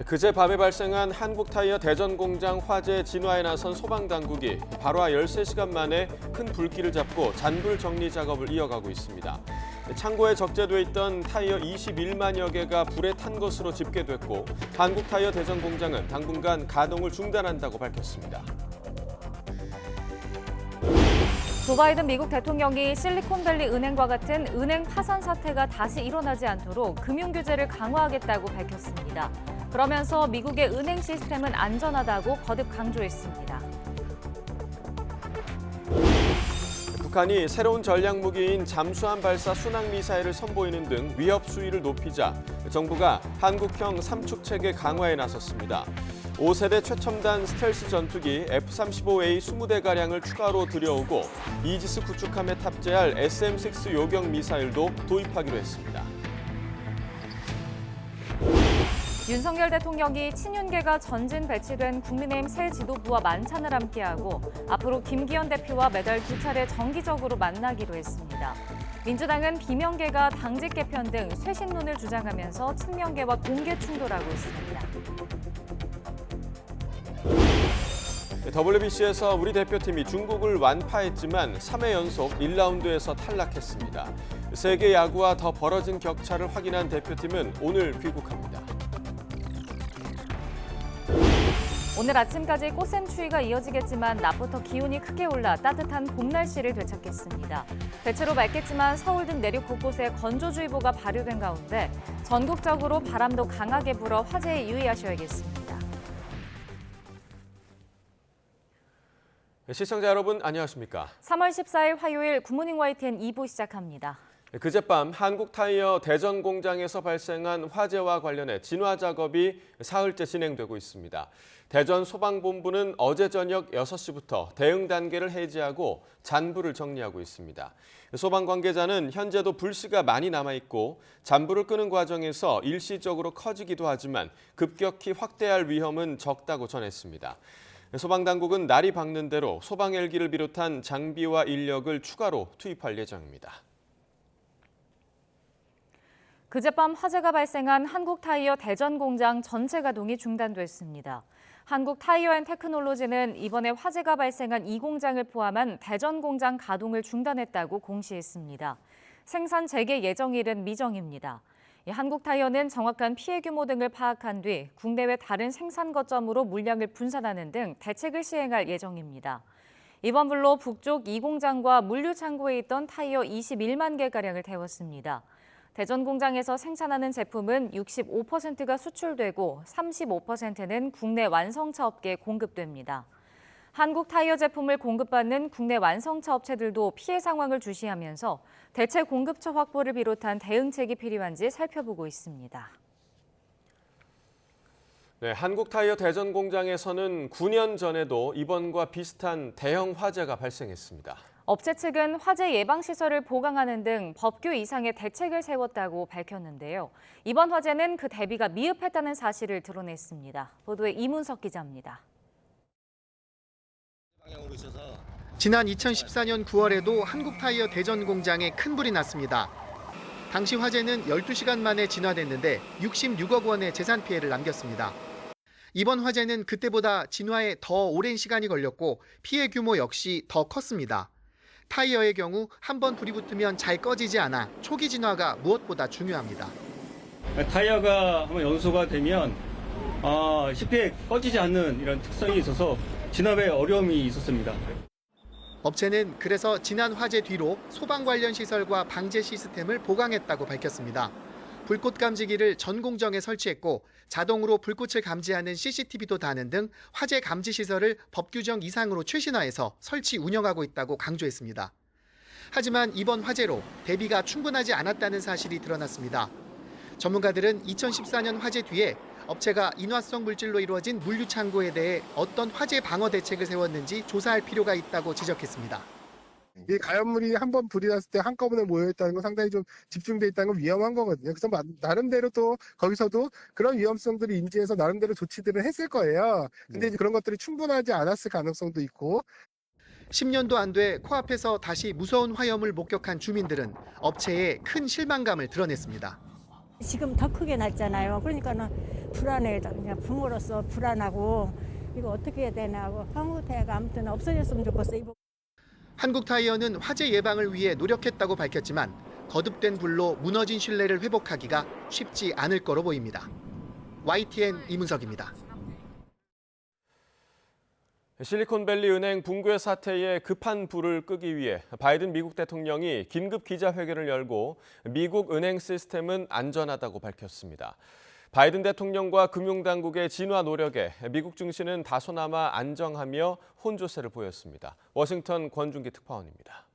그제 밤에 발생한 한국타이어 대전 공장 화재 진화에 나선 소방당국이 발화 13시간 만에 큰 불길을 잡고 잔불 정리 작업을 이어가고 있습니다. 창고에 적재돼 있던 타이어 21만여 개가 불에 탄 것으로 집계됐고 한국타이어 대전 공장은 당분간 가동을 중단한다고 밝혔습니다. 조 바이든 미국 대통령이 실리콘밸리 은행과 같은 은행 파산 사태가 다시 일어나지 않도록 금융 규제를 강화하겠다고 밝혔습니다. 그러면서 미국의 은행 시스템은 안전하다고 거듭 강조했습니다. 북한이 새로운 전략 무기인 잠수함 발사 순항 미사일을 선보이는 등 위협 수위를 높이자 정부가 한국형 삼축 체계 강화에 나섰습니다. 5세대 최첨단 스텔스 전투기 F-35A 20대가량을 추가로 들여오고 이지스 구축함에 탑재할 SM-6 요격 미사일도 도입하기로 했습니다. 윤석열 대통령이 친윤계가 전진 배치된 국민의힘 새 지도부와 만찬을 함께하고 앞으로 김기현 대표와 매달 2차례 정기적으로 만나기로 했습니다. 민주당은 비명계가 당직 개편 등 쇄신론을 주장하면서 친명계와 공개 충돌하고 있습니다. WBC에서 우리 대표팀이 중국을 완파했지만 3회 연속 1라운드에서 탈락했습니다. 세계 야구와 더 벌어진 격차를 확인한 대표팀은 오늘 귀국합니다. 오늘 아침까지 꽃샘추위가 이어지겠지만 낮부터 기온이 크게 올라 따뜻한 봄 날씨를 되찾겠습니다. 대체로 맑겠지만 서울 등 내륙 곳곳에 건조주의보가 발효된 가운데 전국적으로 바람도 강하게 불어 화재에 유의하셔야겠습니다. 시청자 여러분 안녕하십니까? 3월 14일 화요일 굿모닝 YTN 2부 시작합니다. 그젯밤 한국타이어 대전 공장에서 발생한 화재와 관련해 진화 작업이 사흘째 진행되고 있습니다. 대전 소방본부는 어제 저녁 6시부터 대응 단계를 해제하고 잔불을 정리하고 있습니다. 소방 관계자는 현재도 불씨가 많이 남아있고 잔불을 끄는 과정에서 일시적으로 커지기도 하지만 급격히 확대할 위험은 적다고 전했습니다. 소방당국은 날이 밝는 대로 소방 헬기를 비롯한 장비와 인력을 추가로 투입할 예정입니다. 그젯밤 화재가 발생한 한국타이어 대전 공장 전체 가동이 중단됐습니다. 한국타이어앤테크놀로지는 이번에 화재가 발생한 이 공장을 포함한 대전 공장 가동을 중단했다고 공시했습니다. 생산 재개 예정일은 미정입니다. 한국타이어는 정확한 피해 규모 등을 파악한 뒤 국내외 다른 생산 거점으로 물량을 분산하는 등 대책을 시행할 예정입니다. 이번 불로 북쪽 이 공장과 물류 창고에 있던 타이어 21만 개가량을 태웠습니다. 대전 공장에서 생산하는 제품은 65%가 수출되고 35%는 국내 완성차 업계에 공급됩니다. 한국 타이어 제품을 공급받는 국내 완성차 업체들도 피해 상황을 주시하면서 대체 공급처 확보를 비롯한 대응책이 필요한지 살펴보고 있습니다. 네, 한국타이어 대전 공장에서는 9년 전에도 이번과 비슷한 대형 화재가 발생했습니다. 업체 측은 화재 예방 시설을 보강하는 등 법규 이상의 대책을 세웠다고 밝혔는데요. 이번 화재는 그 대비가 미흡했다는 사실을 드러냈습니다. 보도에 이문석 기자입니다. 지난 2014년 9월에도 한국타이어 대전 공장에 큰 불이 났습니다. 당시 화재는 12시간 만에 진화됐는데 66억 원의 재산 피해를 남겼습니다. 이번 화재는 그때보다 진화에 더 오랜 시간이 걸렸고 피해 규모 역시 더 컸습니다. 타이어의 경우 한 번 불이 붙으면 잘 꺼지지 않아 초기 진화가 무엇보다 중요합니다. 타이어가 한번 연소가 되면 쉽게 꺼지지 않는 이런 특성이 있어서 진압에 어려움이 있었습니다. 업체는 그래서 지난 화재 뒤로 소방 관련 시설과 방제 시스템을 보강했다고 밝혔습니다. 불꽃 감지기를 전 공정에 설치했고 자동으로 불꽃을 감지하는 CCTV도 다는 등 화재 감지 시설을 법 규정 이상으로 최신화해서 설치 운영하고 있다고 강조했습니다. 하지만 이번 화재로 대비가 충분하지 않았다는 사실이 드러났습니다. 전문가들은 2014년 화재 뒤에 업체가 인화성 물질로 이루어진 물류 창고에 대해 어떤 화재 방어 대책을 세웠는지 조사할 필요가 있다고 지적했습니다. 이 가연물이 한 번 불이 났을 때 한꺼번에 모여있다는 건 상당히 좀 집중돼 있다는 건 위험한 거거든요. 그래서 나름대로 또 거기서도 그런 위험성들을 인지해서 나름대로 조치들을 했을 거예요. 근데 이제 그런 것들이 충분하지 않았을 가능성도 있고. 10년도 안 돼 코앞에서 다시 무서운 화염을 목격한 주민들은 업체에 큰 실망감을 드러냈습니다. 지금 더 크게 났잖아요. 그러니까는 불안해요. 그냥 부모로서 불안하고 이거 어떻게 해야 되나 하고 한국타이어가 아무튼 없어졌으면 좋겠어요. 한국타이어는 화재 예방을 위해 노력했다고 밝혔지만 거듭된 불로 무너진 신뢰를 회복하기가 쉽지 않을 거로 보입니다. YTN 이문석입니다. 실리콘밸리 은행 붕괴 사태의 급한 불을 끄기 위해 바이든 미국 대통령이 긴급 기자회견을 열고 미국 은행 시스템은 안전하다고 밝혔습니다. 바이든 대통령과 금융당국의 진화 노력에 미국 증시는 다소나마 안정하며 혼조세를 보였습니다. 워싱턴 권준기 특파원입니다.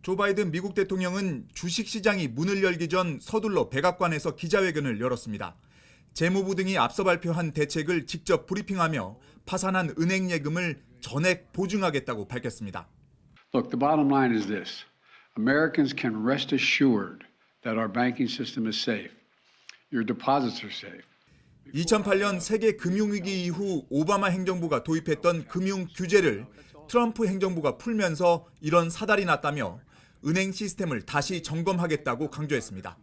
조 바이든 미국 대통령은 주식시장이 문을 열기 전 서둘러 백악관에서 기자회견을 열었습니다. 재무부 등이 앞서 발표한 대책을 직접 브리핑하며 파산한 은행 예금을 전액 보증하겠다고 밝혔습니다. Look, the bottom line is this. Americans can rest assured that our banking system is safe. Your deposits are safe. 2008년 세계 금융위기 이후 오바마 행정부가 도입했던 금융 규제를 트럼프 행정부가 풀면서 이런 사달이 났다며 은행 시스템을 다시 점검하겠다고 강조했습니다.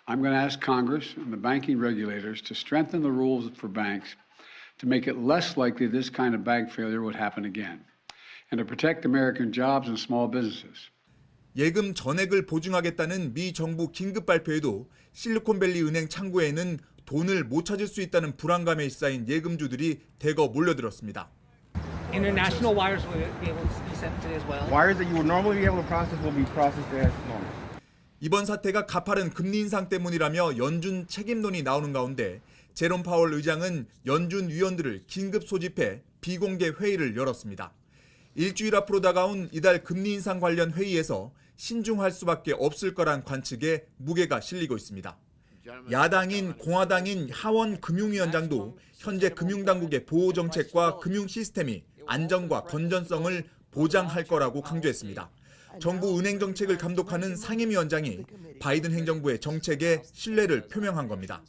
I'm going to ask Congress and the banking regulators to strengthen the rules for banks to make it less likely this kind of bank failure would happen again and to protect American jobs and small businesses. 예금 전액을 보증하겠다는 미 정부 긴급 발표에도 실리콘밸리 은행 창구에는 돈을 못 찾을 수 있다는 불안감에 쌓인 예금주들이 대거 몰려들었습니다. International wires will be able to be sent as well. Wires that you would normally be able to process will be processed as normal. 이번 사태가 가파른 금리 인상 때문이라며 연준 책임론이 나오는 가운데 제롬 파월 의장은 연준 위원들을 긴급 소집해 비공개 회의를 열었습니다. 일주일 앞으로 다가온 이달 금리 인상 관련 회의에서 신중할 수밖에 없을 거란 관측에 무게가 실리고 있습니다. 야당인 공화당인 하원 금융위원장도 현재 금융당국의 보호 정책과 금융 시스템이 안전과 건전성을 보장할 거라고 강조했습니다. 정부 은행 정책을 감독하는 상임위원장이 바이든 행정부의 정책에 신뢰를 표명한 겁니다.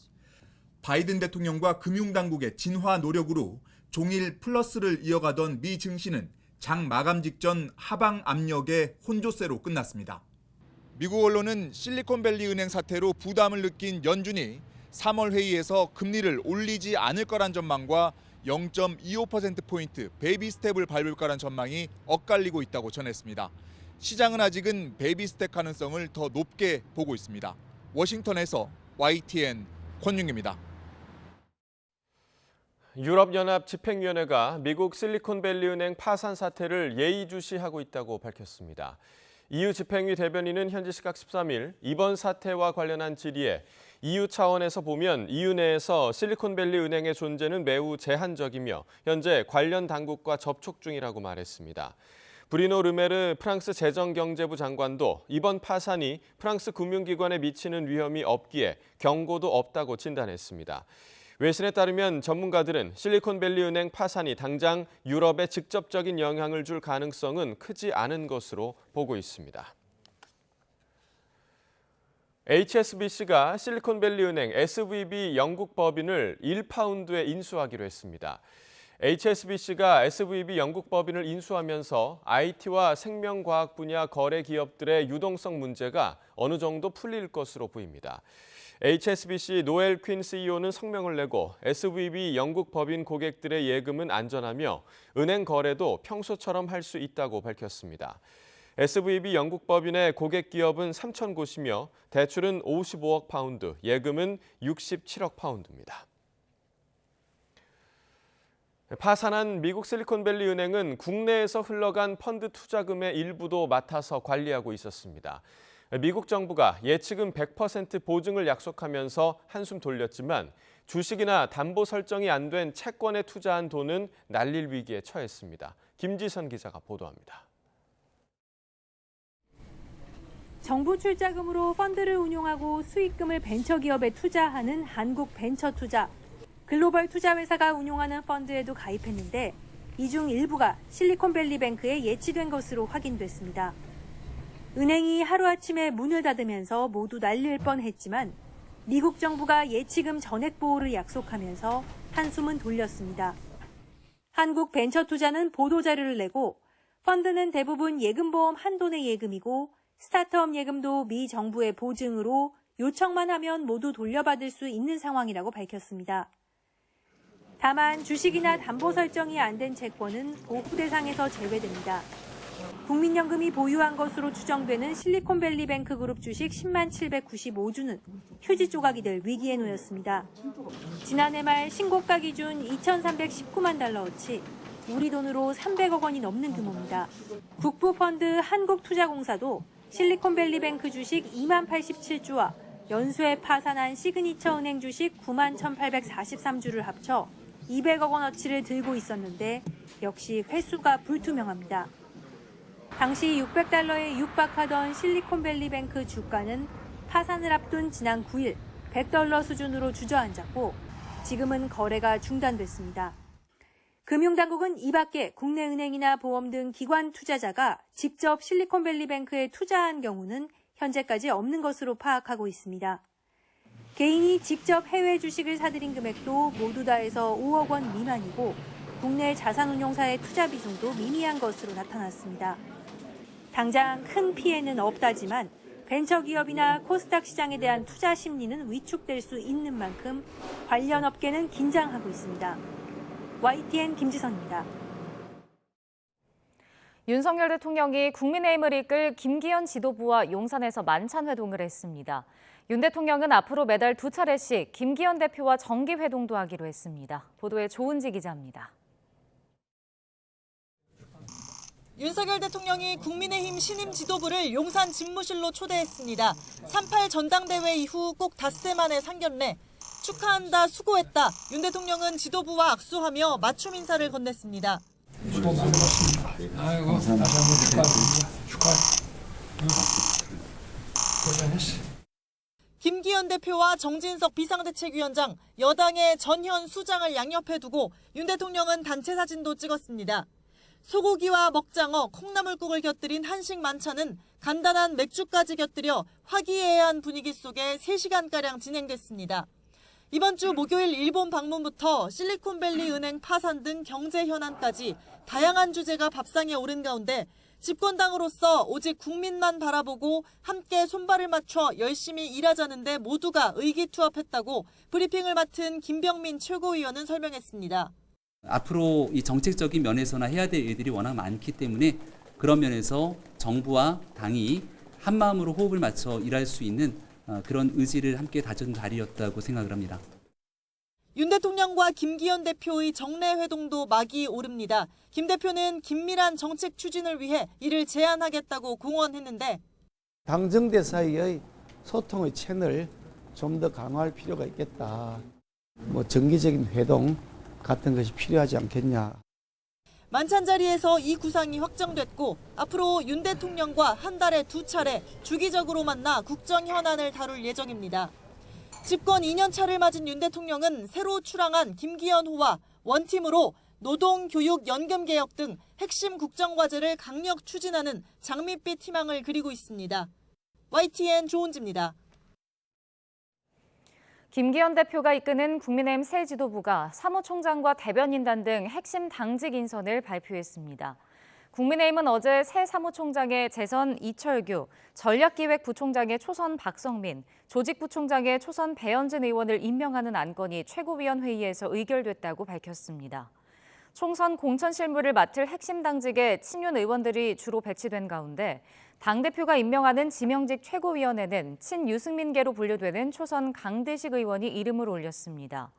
바이든 대통령과 금융당국의 진화 노력으로 종일 플러스를 이어가던 미 증시는 장 마감 직전 하방 압력의 혼조세로 끝났습니다. 미국 언론은 실리콘밸리 은행 사태로 부담을 느낀 연준이 3월 회의에서 금리를 올리지 않을 거란 전망과 0.25%포인트 베이비 스텝을 밟을 거란 전망이 엇갈리고 있다고 전했습니다. 시장은 아직은 베이비 스텝 가능성을 더 높게 보고 있습니다. 워싱턴에서 YTN 권윤기입니다. 유럽연합 집행위원회가 미국 실리콘밸리 은행 파산 사태를 예의주시하고 있다고 밝혔습니다. EU 집행위 대변인은 현지 시각 13일 이번 사태와 관련한 질의에 EU 차원에서 보면 EU 내에서 실리콘밸리 은행의 존재는 매우 제한적이며 현재 관련 당국과 접촉 중이라고 말했습니다. 브리노 르메르 프랑스 재정경제부 장관도 이번 파산이 프랑스 금융기관에 미치는 위험이 없기에 경고도 없다고 진단했습니다. 외신에 따르면 전문가들은 실리콘밸리 은행 파산이 당장 유럽에 직접적인 영향을 줄 가능성은 크지 않은 것으로 보고 있습니다. HSBC가 실리콘밸리 은행 SVB 영국 법인을 1파운드에 인수하기로 했습니다. HSBC가 SVB 영국 법인을 인수하면서 IT와 생명과학 분야 거래 기업들의 유동성 문제가 어느 정도 풀릴 것으로 보입니다. HSBC 노엘 퀸 CEO는 성명을 내고 SVB 영국 법인 고객들의 예금은 안전하며 은행 거래도 평소처럼 할 수 있다고 밝혔습니다. SVB 영국 법인의 고객 기업은 3천 곳이며 대출은 55억 파운드, 예금은 67억 파운드입니다. 파산한 미국 실리콘밸리 은행은 국내에서 흘러간 펀드 투자금의 일부도 맡아서 관리하고 있었습니다. 미국 정부가 예치금 100% 보증을 약속하면서 한숨 돌렸지만 주식이나 담보 설정이 안 된 채권에 투자한 돈은 날릴 위기에 처했습니다. 김지선 기자가 보도합니다. 정부 출자금으로 펀드를 운용하고 수익금을 벤처기업에 투자하는 한국벤처투자. 글로벌 투자회사가 운용하는 펀드에도 가입했는데 이 중 일부가 실리콘밸리뱅크에 예치된 것으로 확인됐습니다. 은행이 하루아침에 문을 닫으면서 모두 날릴 뻔했지만 미국 정부가 예치금 전액 보호를 약속하면서 한숨은 돌렸습니다. 한국벤처투자는 보도자료를 내고 펀드는 대부분 예금보험 한돈의 예금이고 스타트업 예금도 미 정부의 보증으로 요청만 하면 모두 돌려받을 수 있는 상황이라고 밝혔습니다. 다만 주식이나 담보 설정이 안 된 채권은 보호 대상에서 제외됩니다. 국민연금이 보유한 것으로 추정되는 실리콘밸리뱅크 그룹 주식 10만 795주는 휴지 조각이 될 위기에 놓였습니다. 지난해 말 신고가 기준 2,319만 달러어치, 우리 돈으로 300억 원이 넘는 규모입니다. 국부펀드 한국투자공사도 실리콘밸리뱅크 주식 2만 87주와 연수에 파산한 시그니처 은행 주식 9만 1,843주를 합쳐 200억 원어치를 들고 있었는데 역시 회수가 불투명합니다. 당시 600달러에 육박하던 실리콘밸리뱅크 주가는 파산을 앞둔 지난 9일 100달러 수준으로 주저앉았고 지금은 거래가 중단됐습니다. 금융당국은 이 밖에 국내 은행이나 보험 등 기관 투자자가 직접 실리콘밸리뱅크에 투자한 경우는 현재까지 없는 것으로 파악하고 있습니다. 개인이 직접 해외 주식을 사들인 금액도 모두 다 해서 5억 원 미만이고 국내 자산운용사의 투자 비중도 미미한 것으로 나타났습니다. 당장 큰 피해는 없다지만 벤처기업이나 코스닥 시장에 대한 투자 심리는 위축될 수 있는 만큼 관련 업계는 긴장하고 있습니다. YTN 김지선입니다. 윤석열 대통령이 국민의힘을 이끌 김기현 지도부와 용산에서 만찬 회동을 했습니다. 윤 대통령은 앞으로 매달 2차례씩 김기현 대표와 정기 회동도 하기로 했습니다. 보도에 조은지 기자입니다. 윤석열 대통령이 국민의힘 신임 지도부를 용산 집무실로 초대했습니다. 3.8 전당대회 이후 꼭 닷새 만에 상견례. 축하한다, 수고했다. 윤 대통령은 지도부와 악수하며 맞춤 인사를 건넸습니다. 수고 많으셨습니다. 아이고, 다시 한번 축하드립니다. 축하해. 고생했어. 김기현 대표와 정진석 비상대책위원장, 여당의 전현 수장을 양옆에 두고 윤 대통령은 단체 사진도 찍었습니다. 소고기와 먹장어, 콩나물국을 곁들인 한식 만찬은 간단한 맥주까지 곁들여 화기애애한 분위기 속에 3시간가량 진행됐습니다. 이번 주 목요일 일본 방문부터 실리콘밸리 은행 파산 등 경제 현안까지 다양한 주제가 밥상에 오른 가운데 집권당으로서 오직 국민만 바라보고 함께 손발을 맞춰 열심히 일하자는데 모두가 의기투합했다고 브리핑을 맡은 김병민 최고위원은 설명했습니다. 앞으로 이 정책적인 면에서나 해야 될 일들이 워낙 많기 때문에 그런 면에서 정부와 당이 한마음으로 호흡을 맞춰 일할 수 있는 그런 의지를 함께 다진 자리였다고 생각을 합니다. 윤 대통령과 김기현 대표의 정례 회동도 막이 오릅니다. 김 대표는 긴밀한 정책 추진을 위해 이를 제안하겠다고 공언했는데 당정대 사이의 소통의 채널을 좀 더 강화할 필요가 있겠다. 정기적인 회동 같은 것이 필요하지 않겠냐. 만찬 자리에서 이 구상이 확정됐고 앞으로 윤 대통령과 한 달에 2차례 주기적으로 만나 국정 현안을 다룰 예정입니다. 집권 2년 차를 맞은 윤 대통령은 새로 출항한 김기현호와 원팀으로 노동, 교육, 연금 개혁 등 핵심 국정과제를 강력 추진하는 장밋빛 희망을 그리고 있습니다. YTN 조은지입니다. 김기현 대표가 이끄는 국민의힘 새 지도부가 사무총장과 대변인단 등 핵심 당직 인선을 발표했습니다. 국민의힘은 어제 새 사무총장의 재선 이철규, 전략기획부총장의 초선 박성민, 조직부총장의 초선 배현진 의원을 임명하는 안건이 최고위원회의에서 의결됐다고 밝혔습니다. 총선 공천 실무를 맡을 핵심 당직에 친윤 의원들이 주로 배치된 가운데 당대표가 임명하는 지명직 최고위원회는 친유승민계로 분류되는 초선 강대식 의원이 이름을 올렸습니다.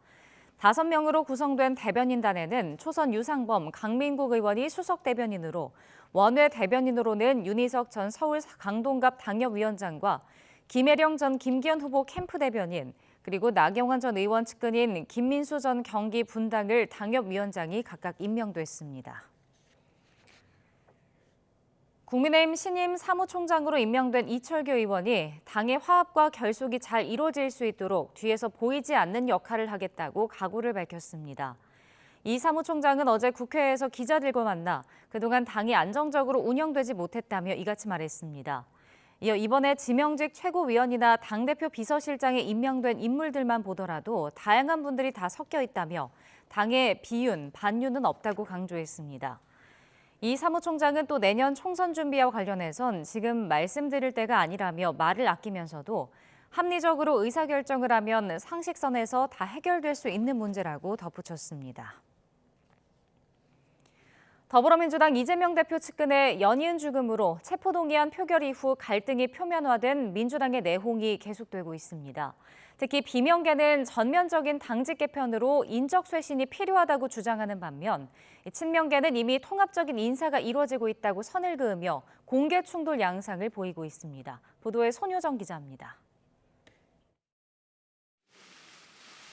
5명으로 구성된 대변인단에는 초선 유상범, 강민국 의원이 수석 대변인으로 원외 대변인으로는 윤희석 전 서울 강동갑 당협위원장과 김혜령 전 김기현 후보 캠프 대변인, 그리고 나경원 전 의원 측근인 김민수 전 경기 분당을 당협위원장이 각각 임명됐습니다. 국민의힘 신임 사무총장으로 임명된 이철규 의원이 당의 화합과 결속이 잘 이루어질 수 있도록 뒤에서 보이지 않는 역할을 하겠다고 각오를 밝혔습니다. 이 사무총장은 어제 국회에서 기자들과 만나 그동안 당이 안정적으로 운영되지 못했다며 이같이 말했습니다. 이어 이번에 지명직 최고위원이나 당대표 비서실장에 임명된 인물들만 보더라도 다양한 분들이 다 섞여 있다며 당의 비윤, 반윤은 없다고 강조했습니다. 이 사무총장은 또 내년 총선 준비와 관련해선 지금 말씀드릴 때가 아니라며 말을 아끼면서도 합리적으로 의사결정을 하면 상식선에서 다 해결될 수 있는 문제라고 덧붙였습니다. 더불어민주당 이재명 대표 측근의 연이은 죽음으로 체포동의안 표결 이후 갈등이 표면화된 민주당의 내홍이 계속되고 있습니다. 특히 비명계는 전면적인 당직 개편으로 인적 쇄신이 필요하다고 주장하는 반면 친명계는 이미 통합적인 인사가 이루어지고 있다고 선을 그으며 공개 충돌 양상을 보이고 있습니다. 보도에 손효정 기자입니다.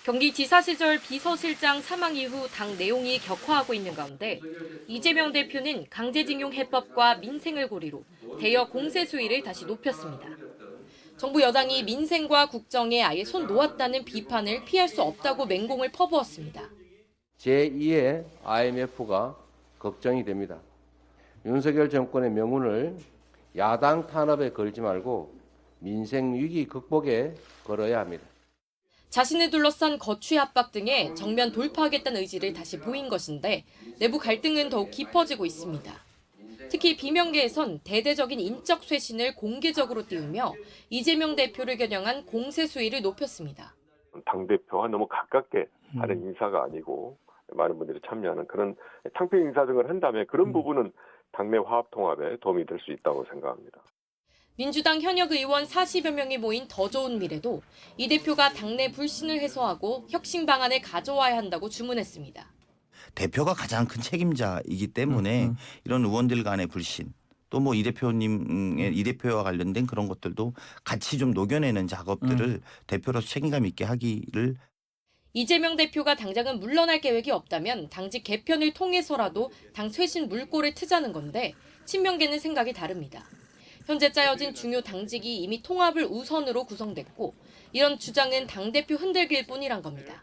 경기지사 시절 비서실장 사망 이후 당 내용이 격화하고 있는 가운데 이재명 대표는 강제징용 해법과 민생을 고리로 대여 공세 수위를 다시 높였습니다. 정부 여당이 민생과 국정에 아예 손 놓았다는 비판을 피할 수 없다고 맹공을 퍼부었습니다. 제2의 IMF가 걱정이 됩니다. 윤석열 정권의 명운을 야당 탄압에 걸지 말고 민생 위기 극복에 걸어야 합니다. 자신을 둘러싼 거취 압박 등에 정면 돌파하겠다는 의지를 다시 보인 것인데 내부 갈등은 더욱 깊어지고 있습니다. 특히 비명계에선 대대적인 인적 쇄신을 공개적으로 띄우며 이재명 대표를 겨냥한 공세 수위를 높였습니다. 당대표와 너무 가깝게 하는 인사가 아니고 많은 분들이 참여하는 그런 창피 인사 등을 한다면 그런 부분은 당내 화합 통합에 도움이 될 수 있다고 생각합니다. 민주당 현역 의원 40여 명이 모인 더 좋은 미래도 이 대표가 당내 불신을 해소하고 혁신 방안을 가져와야 한다고 주문했습니다. 대표가 가장 큰 책임자이기 때문에 이런 의원들 간의 불신 또 뭐 이 대표와 관련된 그런 것들도 같이 좀 녹여내는 작업들을 대표로서 책임감 있게 하기를. 이재명 대표가 당장은 물러날 계획이 없다면 당직 개편을 통해서라도 당 쇄신 물꼬를 트자는 건데 친명계는 생각이 다릅니다. 현재 짜여진 중요 당직이 이미 통합을 우선으로 구성됐고 이런 주장은 당대표 흔들길 뿐이란 겁니다.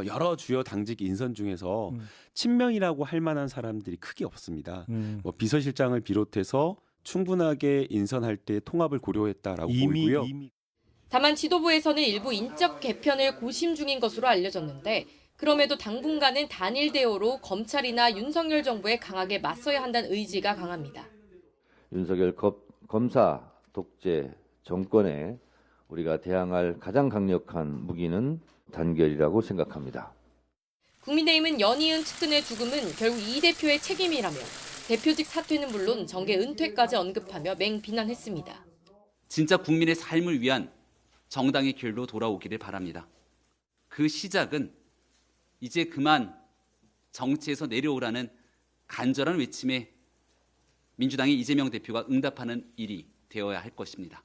여러 주요 당직 인선 중에서 친명이라고 할 만한 사람들이 크게 없습니다. 뭐 비서실장을 비롯해서 충분하게 인선할 때 통합을 고려했다라고 보이고요. 다만 지도부에서는 일부 인적 개편을 고심 중인 것으로 알려졌는데 그럼에도 당분간은 단일 대우로 검찰이나 윤석열 정부에 강하게 맞서야 한다는 의지가 강합니다. 윤석열 검사 독재 정권에 우리가 대항할 가장 강력한 무기는 단결이라고 생각합니다. 국민의힘은 연이은 측근의 죽음은 결국 이 대표의 책임이라며 대표직 사퇴는 물론 정계 은퇴까지 언급하며 맹비난했습니다. 진짜 국민의 삶을 위한 정당의 길로 돌아오기를 바랍니다. 그 시작은 이제 그만 정치에서 내려오라는 간절한 외침에 민주당의 이재명 대표가 응답하는 일이 되어야 할 것입니다.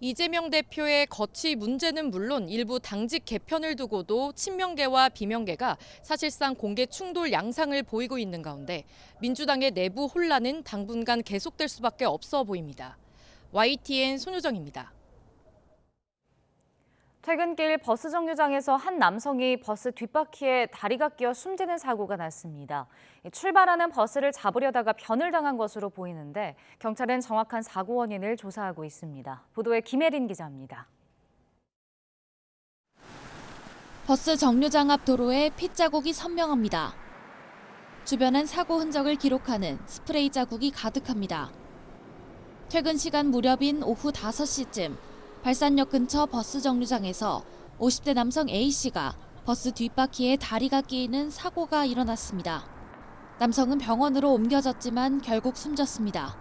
이재명 대표의 거취 문제는 물론 일부 당직 개편을 두고도 친명계와 비명계가 사실상 공개 충돌 양상을 보이고 있는 가운데 민주당의 내부 혼란은 당분간 계속될 수밖에 없어 보입니다. YTN 손효정입니다. 퇴근길 버스 정류장에서 한 남성이 버스 뒷바퀴에 다리가 끼어 숨지는 사고가 났습니다. 출발하는 버스를 잡으려다가 변을 당한 것으로 보이는데 경찰은 정확한 사고 원인을 조사하고 있습니다. 보도에 김혜린 기자입니다. 버스 정류장 앞 도로에 핏자국이 선명합니다. 주변엔 사고 흔적을 기록하는 스프레이 자국이 가득합니다. 퇴근 시간 무렵인 오후 5시쯤 발산역 근처 버스 정류장에서 50대 남성 A씨가 버스 뒷바퀴에 다리가 끼이는 사고가 일어났습니다. 남성은 병원으로 옮겨졌지만 결국 숨졌습니다.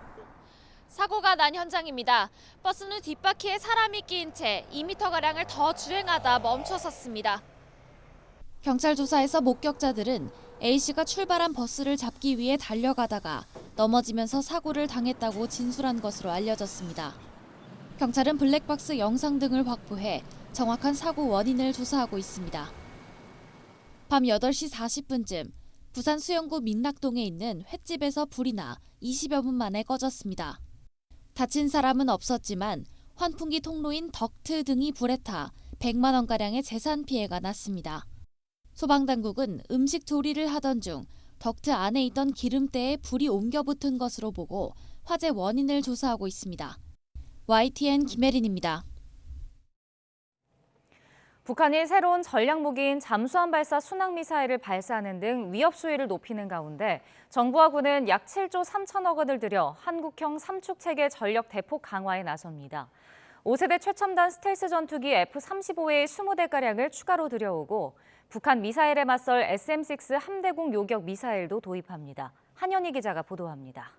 사고가 난 현장입니다. 버스는 뒷바퀴에 사람이 끼인 채 2m가량을 더 주행하다 멈춰섰습니다. 경찰 조사에서 목격자들은 A씨가 출발한 버스를 잡기 위해 달려가다가 넘어지면서 사고를 당했다고 진술한 것으로 알려졌습니다. 경찰은 블랙박스 영상 등을 확보해 정확한 사고 원인을 조사하고 있습니다. 밤 8시 40분쯤 부산 수영구 민락동에 있는 횟집에서 불이 나 20여 분 만에 꺼졌습니다. 다친 사람은 없었지만 환풍기 통로인 덕트 등이 불에 타 100만 원가량의 재산 피해가 났습니다. 소방당국은 음식 조리를 하던 중 덕트 안에 있던 기름때에 불이 옮겨 붙은 것으로 보고 화재 원인을 조사하고 있습니다. YTN 김혜린입니다. 북한이 새로운 전략무기인 잠수함 발사 순항미사일을 발사하는 등 위협 수위를 높이는 가운데 정부와 군은 약 7조 3천억 원을 들여 한국형 삼축체계 전력 대폭 강화에 나섭니다. 5세대 최첨단 스텔스 전투기 F-35의 20대가량을 추가로 들여오고 북한 미사일에 맞설 SM-6 함대공 요격 미사일도 도입합니다. 한현희 기자가 보도합니다.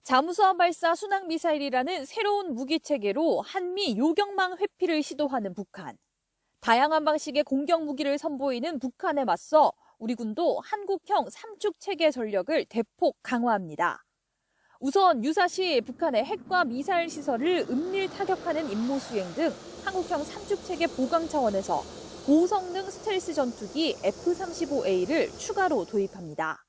잠수함 발사 순항미사일이라는 새로운 무기체계로 한미 요격망 회피를 시도하는 북한. 다양한 방식의 공격 무기를 선보이는 북한에 맞서 우리 군도 한국형 삼축체계 전력을 대폭 강화합니다. 우선 유사시 북한의 핵과 미사일 시설을 은밀 타격하는 임무 수행 등 한국형 삼축체계 보강 차원에서 고성능 스텔스 전투기 F-35A를 추가로 도입합니다.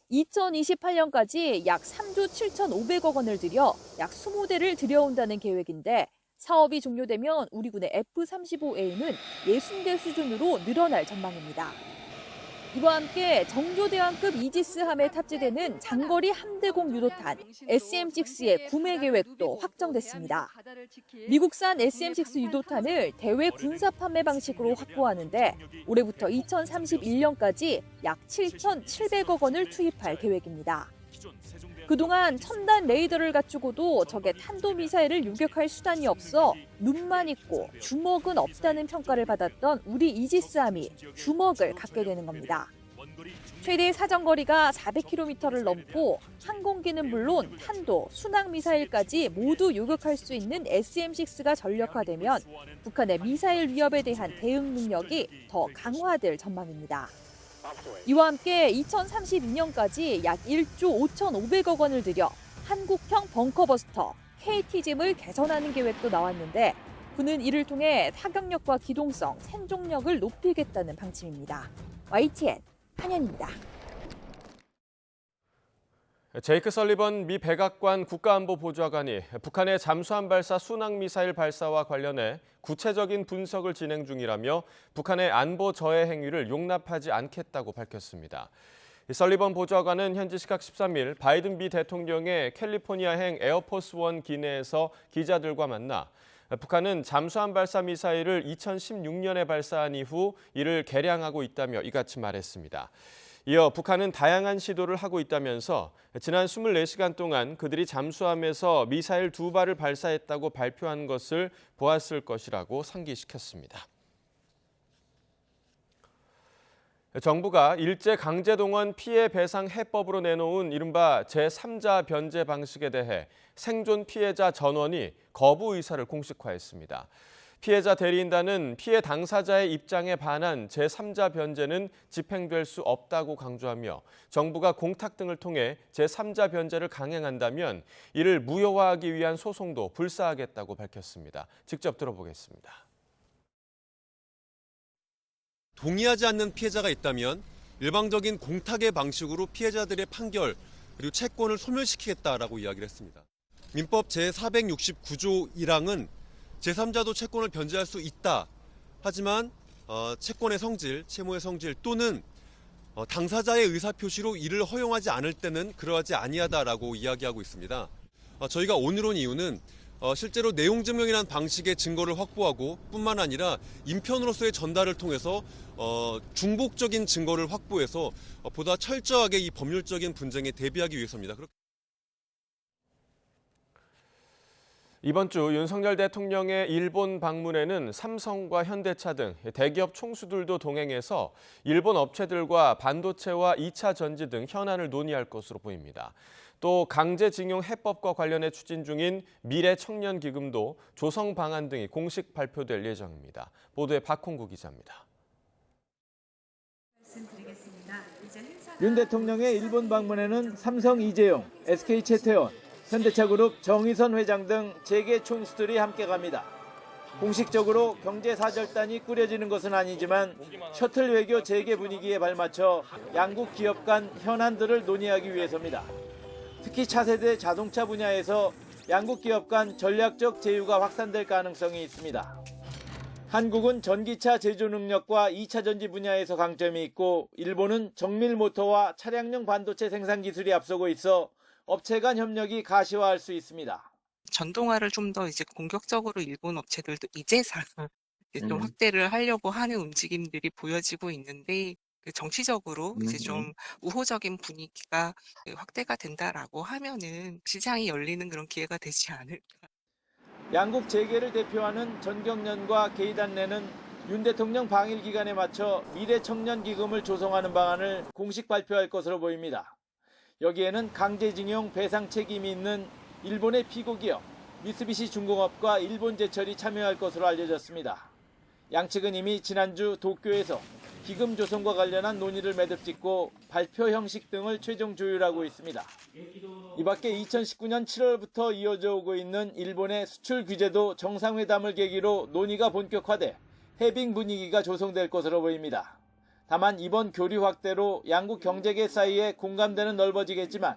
2028년까지 약 3조 7,500억 원을 들여 약 20대를 들여온다는 계획인데 사업이 종료되면 우리 군의 F-35A는 60대 수준으로 늘어날 전망입니다. 이와 함께 정조대왕급 이지스함에 탑재되는 장거리 함대공 유도탄 SM-6의 구매 계획도 확정됐습니다. 미국산 SM-6 유도탄을 대외 군사 판매 방식으로 확보하는데 올해부터 2031년까지 약 7,700억 원을 투입할 계획입니다. 그동안 첨단 레이더를 갖추고도 적의 탄도미사일을 요격할 수단이 없어 눈만 있고 주먹은 없다는 평가를 받았던 우리 이지스함이 주먹을 갖게 되는 겁니다. 최대 사정거리가 400km를 넘고 항공기는 물론 탄도, 순항미사일까지 모두 요격할 수 있는 SM-6가 전력화되면 북한의 미사일 위협에 대한 대응 능력이 더 강화될 전망입니다. 이와 함께 2032년까지 약 1조 5,500억 원을 들여 한국형 벙커버스터 KT짐을 개선하는 계획도 나왔는데 군은 이를 통해 타격력과 기동성, 생존력을 높이겠다는 방침입니다. YTN 한현입니다. 제이크 설리번 미 백악관 국가안보보좌관이 북한의 잠수함 발사 순항미사일 발사와 관련해 구체적인 분석을 진행 중이라며 북한의 안보 저해 행위를 용납하지 않겠다고 밝혔습니다. 설리번 보좌관은 현지 시각 13일 바이든 미 대통령의 캘리포니아행 에어포스1 기내에서 기자들과 만나 북한은 잠수함 발사 미사일을 2016년에 발사한 이후 이를 개량하고 있다며 이같이 말했습니다. 이어 북한은 다양한 시도를 하고 있다면서 지난 24시간 동안 그들이 잠수함에서 미사일 2발을 발사했다고 발표한 것을 보았을 것이라고 상기시켰습니다. 정부가 일제강제동원 피해배상 해법으로 내놓은 이른바 제3자 변제 방식에 대해 생존 피해자 전원이 거부 의사를 공식화했습니다. 피해자 대리인단은 피해 당사자의 입장에 반한 제3자 변제는 집행될 수 없다고 강조하며 정부가 공탁 등을 통해 제3자 변제를 강행한다면 이를 무효화하기 위한 소송도 불사하겠다고 밝혔습니다. 직접 들어보겠습니다. 동의하지 않는 피해자가 있다면 일방적인 공탁의 방식으로 피해자들의 판결 그리고 채권을 소멸시키겠다라고 이야기를 했습니다. 민법 제469조 1항은 제3자도 채권을 변제할 수 있다. 하지만 채권의 성질, 채무의 성질 또는 당사자의 의사표시로 이를 허용하지 않을 때는 그러하지 아니하다라고 이야기하고 있습니다. 저희가 오늘 온 이유는 실제로 내용증명이라는 방식의 증거를 확보하고 뿐만 아니라 인편으로서의 전달을 통해서 중복적인 증거를 확보해서 보다 철저하게 이 법률적인 분쟁에 대비하기 위해서입니다. 이번 주 윤석열 대통령의 일본 방문에는 삼성과 현대차 등 대기업 총수들도 동행해서 일본 업체들과 반도체와 2차 전지 등 현안을 논의할 것으로 보입니다. 또 강제징용 해법과 관련해 추진 중인 미래청년기금도 조성 방안 등이 공식 발표될 예정입니다. 보도에 박홍구 기자입니다. 윤 대통령의 일본 방문에는 삼성 이재용, SK 최태원, 현대차그룹 정의선 회장 등 재계 총수들이 함께 갑니다. 공식적으로 경제사절단이 꾸려지는 것은 아니지만 셔틀 외교 재개 분위기에 발맞춰 양국 기업 간 현안들을 논의하기 위해서입니다. 특히 차세대 자동차 분야에서 양국 기업 간 전략적 제휴가 확산될 가능성이 있습니다. 한국은 전기차 제조 능력과 2차 전지 분야에서 강점이 있고 일본은 정밀 모터와 차량용 반도체 생산 기술이 앞서고 있어 업체 간 협력이 가시화할 수 있습니다. 전동화를 좀 더 이제 공격적으로 일본 업체들도 이제서야 이제 좀 확대를 하려고 하는 움직임들이 보여지고 있는데 그 정치적으로 이제 좀 우호적인 분위기가 확대가 된다라고 하면은 시장이 열리는 그런 기회가 되지 않을까. 양국 재계를 대표하는 전경련과 게이단 내는 윤 대통령 방일 기간에 맞춰 미래청년기금을 조성하는 방안을 공식 발표할 것으로 보입니다. 여기에는 강제징용 배상 책임이 있는 일본의 피고기업 미쓰비시 중공업과 일본제철이 참여할 것으로 알려졌습니다. 양측은 이미 지난주 도쿄에서 기금 조성과 관련한 논의를 매듭짓고 발표 형식 등을 최종 조율하고 있습니다. 이 밖에 2019년 7월부터 이어져 오고 있는 일본의 수출 규제도 정상회담을 계기로 논의가 본격화돼 해빙 분위기가 조성될 것으로 보입니다. 다만 이번 교류 확대로 양국 경제계 사이에 공감대는 넓어지겠지만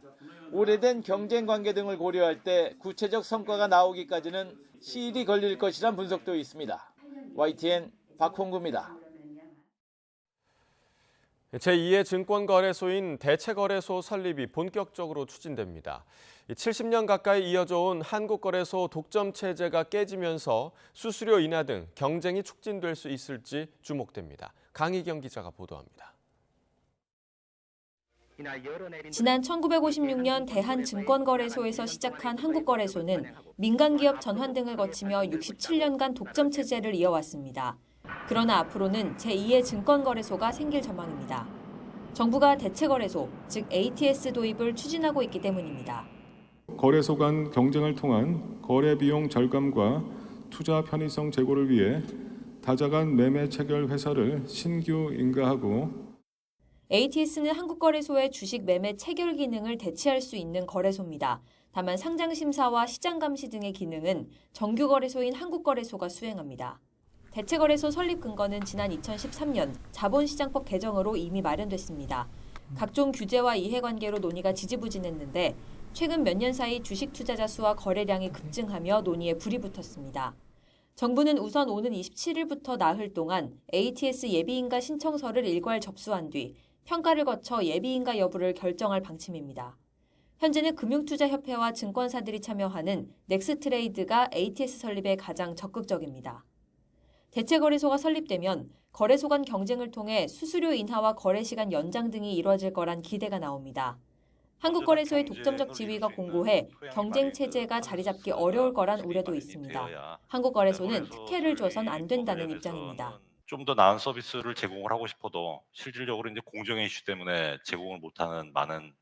오래된 경쟁 관계 등을 고려할 때 구체적 성과가 나오기까지는 시일이 걸릴 것이란 분석도 있습니다. YTN 박홍구입니다. 제2의 증권거래소인 대체거래소 설립이 본격적으로 추진됩니다. 70년 가까이 이어져 온 한국거래소 독점 체제가 깨지면서 수수료 인하 등 경쟁이 촉진될 수 있을지 주목됩니다. 강희경 기자가 보도합니다. 지난 1956년 대한증권거래소에서 시작한 한국거래소는 민간기업 전환 등을 거치며 67년간 독점 체제를 이어왔습니다. 그러나 앞으로는 제2의 증권거래소가 생길 전망입니다. 정부가 대체거래소, 즉 ATS 도입을 추진하고 있기 때문입니다. 거래소 간 경쟁을 통한 거래 비용 절감과 투자 편의성 제고를 위해 다자간 매매 체결 회사를 신규 인가하고 ATS는 한국거래소의 주식 매매 체결 기능을 대체할 수 있는 거래소입니다. 다만 상장심사와 시장감시 등의 기능은 정규거래소인 한국거래소가 수행합니다. 대체거래소 설립 근거는 지난 2013년 자본시장법 개정으로 이미 마련됐습니다. 각종 규제와 이해관계로 논의가 지지부진했는데 최근 몇 년 사이 주식 투자자 수와 거래량이 급증하며 논의에 불이 붙었습니다. 정부는 우선 오는 27일부터 나흘 동안 ATS 예비인가 신청서를 일괄 접수한 뒤 평가를 거쳐 예비인가 여부를 결정할 방침입니다. 현재는 금융투자협회와 증권사들이 참여하는 넥스트레이드가 ATS 설립에 가장 적극적입니다. 대체거래소가 설립되면 거래소 간 경쟁을 통해 수수료 인하와 거래시간 연장 등이 이뤄질 거란 기대가 나옵니다. 한국거래소의 독점적 지위가 공고해 경쟁 체제가 자리 잡기 어려울 거란 우려도 있습니다. 한국거래소는 특혜를 줘선 안 된다는 입장입니다. 좀 더 나은 서비스를 제공을 하고 싶어도 실질적으로 이제 공정의 이슈 때문에 제공을 못하는 많은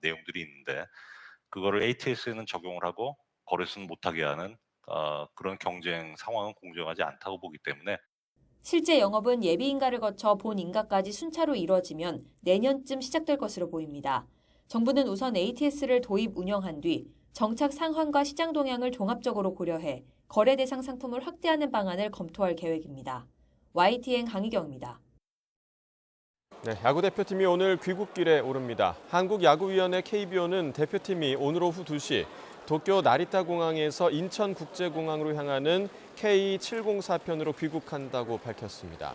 내용들이 있는데 그거를 ATS에는 적용을 하고 거래소는 못하게 하는 그런 경쟁 상황은 공정하지 않다고 보기 때문에 실제 영업은 예비인가를 거쳐 본인가까지 순차로 이뤄지면 내년쯤 시작될 것으로 보입니다. 정부는 우선 ATS를 도입 운영한 뒤 정착 상황과 시장 동향을 종합적으로 고려해 거래 대상 상품을 확대하는 방안을 검토할 계획입니다. YTN 강희경입니다. 네, 야구대표팀이 오늘 귀국길에 오릅니다. 한국야구위원회 KBO는 대표팀이 오늘 오후 2시 도쿄 나리타 공항에서 인천국제공항으로 향하는 K704편으로 귀국한다고 밝혔습니다.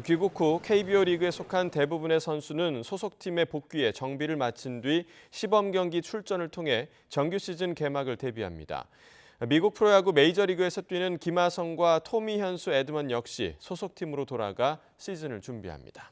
귀국 후 KBO 리그에 속한 대부분의 선수는 소속팀의 복귀에 정비를 마친 뒤 시범 경기 출전을 통해 정규 시즌 개막을 대비합니다. 미국 프로야구 메이저리그에서 뛰는 김하성과 토미 현수 에드먼 역시 소속팀으로 돌아가 시즌을 준비합니다.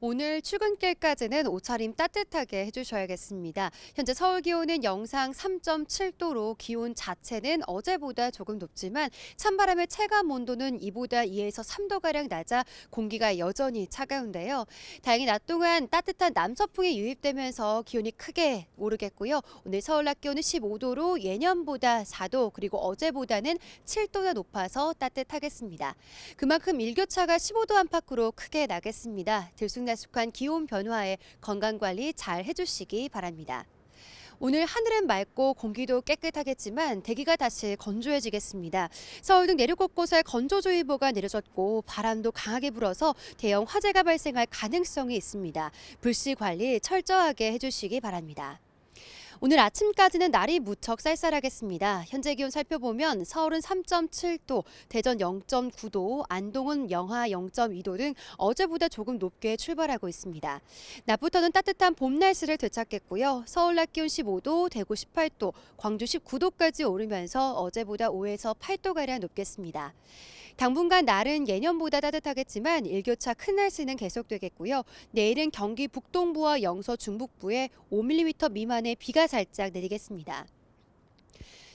오늘 출근길까지는 옷차림 따뜻하게 해주셔야겠습니다. 현재 서울 기온은 영상 3.7도로 기온 자체는 어제보다 조금 높지만 찬바람의 체감 온도는 이보다 2에서 3도가량 낮아 공기가 여전히 차가운데요. 다행히 낮 동안 따뜻한 남서풍이 유입되면서 기온이 크게 오르겠고요. 오늘 서울 낮 기온은 15도로 예년보다 4도 그리고 어제보다는 7도나 높아서 따뜻하겠습니다. 그만큼 일교차가 15도 안팎으로 크게 나겠습니다. 들쑥날쑥한 기온 변화에 건강관리 잘 해주시기 바랍니다. 오늘 하늘은 맑고 공기도 깨끗하겠지만 대기가 다시 건조해지겠습니다. 서울 등 내륙 곳곳에 건조주의보가 내려졌고 바람도 강하게 불어서 대형 화재가 발생할 가능성이 있습니다. 불씨 관리 철저하게 해주시기 바랍니다. 오늘 아침까지는 날이 무척 쌀쌀하겠습니다. 현재 기온 살펴보면 서울은 3.7도, 대전 0.9도, 안동은 영하 0.2도 등 어제보다 조금 높게 출발하고 있습니다. 낮부터는 따뜻한 봄 날씨를 되찾겠고요. 서울 낮 기온 15도, 대구 18도, 광주 19도까지 오르면서 어제보다 5에서 8도가량 높겠습니다. 당분간 날은 예년보다 따뜻하겠지만 일교차 큰 날씨는 계속되겠고요. 내일은 경기 북동부와 영서 중북부에 5mm 미만의 비가 살짝 내리겠습니다.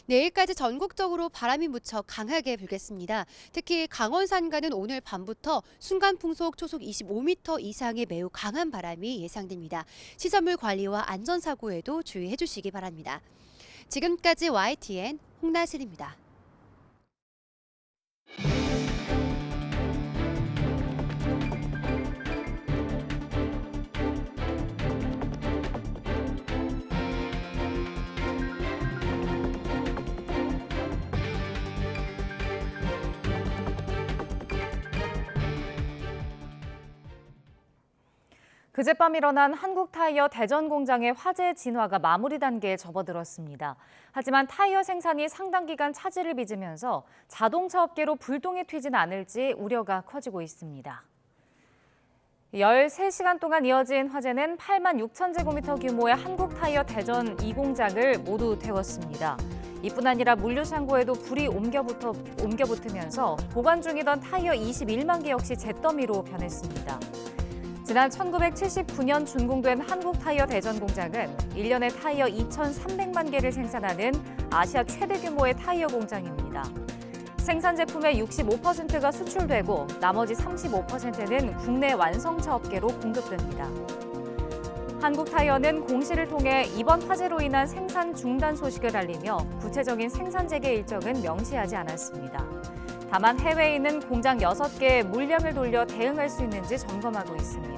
내일까지 전국적으로 바람이 무척 강하게 불겠습니다. 특히 강원 산간은 오늘 밤부터 순간 풍속 초속 25m 이상의 매우 강한 바람이 예상됩니다. 시설물 관리와 안전사고에도 주의해 주시기 바랍니다. 지금까지 YTN 홍나실입니다. 그젯밤 일어난 한국타이어 대전 공장의 화재 진화가 마무리 단계에 접어들었습니다. 하지만 타이어 생산이 상당 기간 차질을 빚으면서 자동차 업계로 불똥이 튀진 않을지 우려가 커지고 있습니다. 13시간 동안 이어진 화재는 8만 6천 제곱미터 규모의 한국타이어 대전 2공장을 모두 태웠습니다. 이뿐 아니라 물류창고에도 불이 옮겨붙으면서 보관 중이던 타이어 21만 개 역시 잿더미로 변했습니다. 지난 1979년 준공된 한국타이어 대전 공장은 1년에 타이어 2,300만 개를 생산하는 아시아 최대 규모의 타이어 공장입니다. 생산 제품의 65%가 수출되고 나머지 35%는 국내 완성차 업계로 공급됩니다. 한국타이어는 공시를 통해 이번 화재로 인한 생산 중단 소식을 알리며 구체적인 생산 재개 일정은 명시하지 않았습니다. 다만 해외에 있는 공장 6개의 물량을 돌려 대응할 수 있는지 점검하고 있습니다.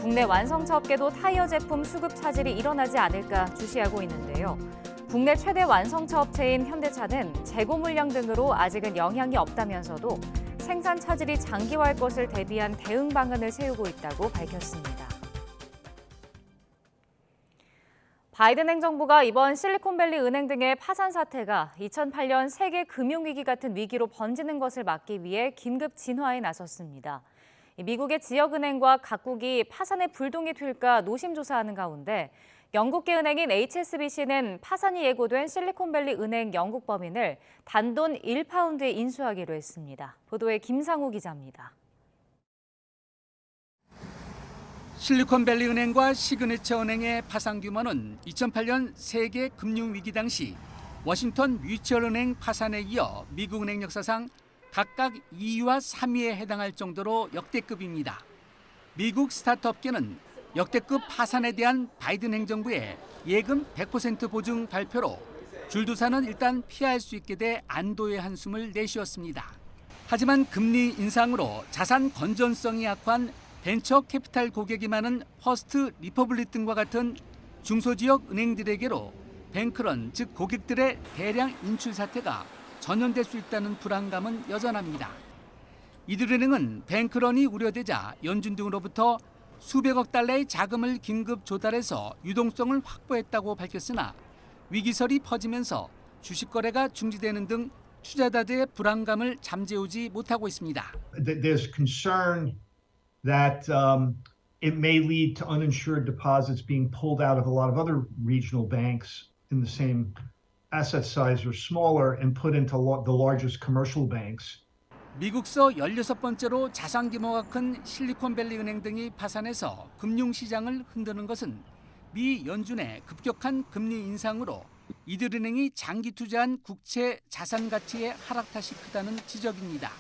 국내 완성차 업계도 타이어 제품 수급 차질이 일어나지 않을까 주시하고 있는데요. 국내 최대 완성차 업체인 현대차는 재고 물량 등으로 아직은 영향이 없다면서도 생산 차질이 장기화할 것을 대비한 대응 방안을 세우고 있다고 밝혔습니다. 바이든 행정부가 이번 실리콘밸리 은행 등의 파산 사태가 2008년 세계 금융위기 같은 위기로 번지는 것을 막기 위해 긴급 진화에 나섰습니다. 미국의 지역은행과 각국이 파산의 불똥이 튈까 노심조사하는 가운데 영국계 은행인 HSBC는 파산이 예고된 실리콘밸리 은행 영국 법인을 단돈 1파운드에 인수하기로 했습니다. 보도에 김상우 기자입니다. 실리콘밸리 은행과 시그니처 은행의 파산 규모는 2008년 세계 금융위기 당시 워싱턴 뮤추얼 은행 파산에 이어 미국 은행 역사상 각각 2위와 3위에 해당할 정도로 역대급입니다. 미국 스타트업계는 역대급 파산에 대한 바이든 행정부의 예금 100% 보증 발표로 줄도사는 일단 피할 수 있게 돼 안도의 한숨을 내쉬었습니다. 하지만 금리 인상으로 자산 건전성이 약한 벤처 캐피탈 고객이 많은 퍼스트 리퍼블릭 등과 같은 중소지역 은행들에게로 뱅크런, 즉 고객들의 대량 인출 사태가 전염될 수 있다는 불안감은 여전합니다. 이들은행은 뱅크런이 우려되자 연준 등으로부터 수백억 달러의 자금을 긴급 조달해서 유동성을 확보했다고 밝혔으나 위기설이 퍼지면서 주식 거래가 중지되는 등 투자자들의 불안감을 잠재우지 못하고 있습니다. There's concern that it may lead to uninsured deposits being pulled out of a lot of other regional banks in the same asset size or smaller and put into the largest commercial banks. 미국서 16번째로 자산 규모가 큰 실리콘밸리 은행 등이 파산해서 금융시장을 흔드는 것은 미 연준의 급격한 금리 인상으로 이들 은행이 장기 투자한 국채 자산 가치의 하락 탓이 크다는 지적입니다.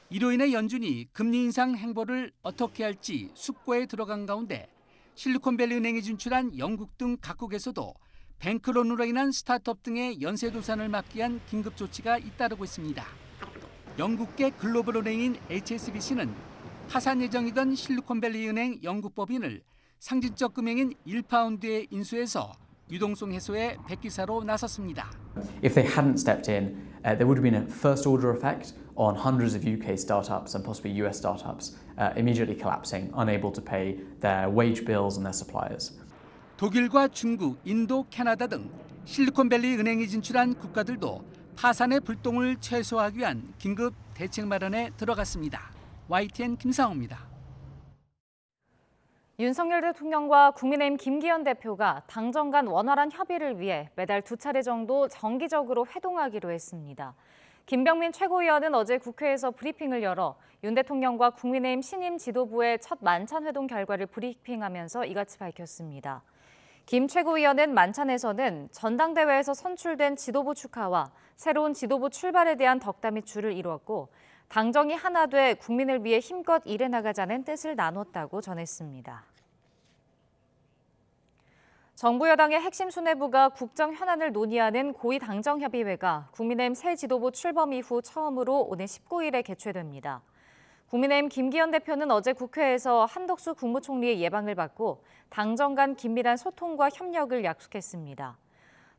이로 인해 연준이 금리 인상 행보를 어떻게 할지 숙고에 들어간 가운데 실리콘밸리 은행이 진출한 영국 등 각국에서도 뱅크런으로 인한 스타트업 등의 연쇄 도산을 막기 위한 긴급 조치가 잇따르고 있습니다. 영국계 글로벌 은행인 HSBC는 파산 예정이던 실리콘밸리 은행 영국 법인을 상징적 금액인 1파운드에 인수해서 유동성 해소에 백기사로 나섰습니다. If they hadn't stepped in, there would have been a first order effect on hundreds of UK startups and possibly US startups immediately collapsing, unable to pay their wage bills and their suppliers. 독일과 중국, 인도, 캐나다 등 실리콘밸리 은행이 진출한 국가들도 파산의 불똥을 최소화하기 위한 긴급 대책 마련에 들어갔습니다. YTN 김상호입니다. 윤석열 대통령과 국민의힘 김기현 대표가 당정 간 원활한 협의를 위해 매달 2차례 정도 정기적으로 회동하기로 했습니다. 김병민 최고위원은 어제 국회에서 브리핑을 열어 윤 대통령과 국민의힘 신임 지도부의 첫 만찬 회동 결과를 브리핑하면서 이같이 밝혔습니다. 김 최고위원은 만찬에서는 전당대회에서 선출된 지도부 축하와 새로운 지도부 출발에 대한 덕담이 주를 이루었고 당정이 하나 돼 국민을 위해 힘껏 일해 나가자는 뜻을 나눴다고 전했습니다. 정부 여당의 핵심 수뇌부가 국정 현안을 논의하는 고위당정협의회가 국민의힘 새 지도부 출범 이후 처음으로 오는 19일에 개최됩니다. 국민의힘 김기현 대표는 어제 국회에서 한덕수 국무총리의 예방을 받고 당정 간 긴밀한 소통과 협력을 약속했습니다.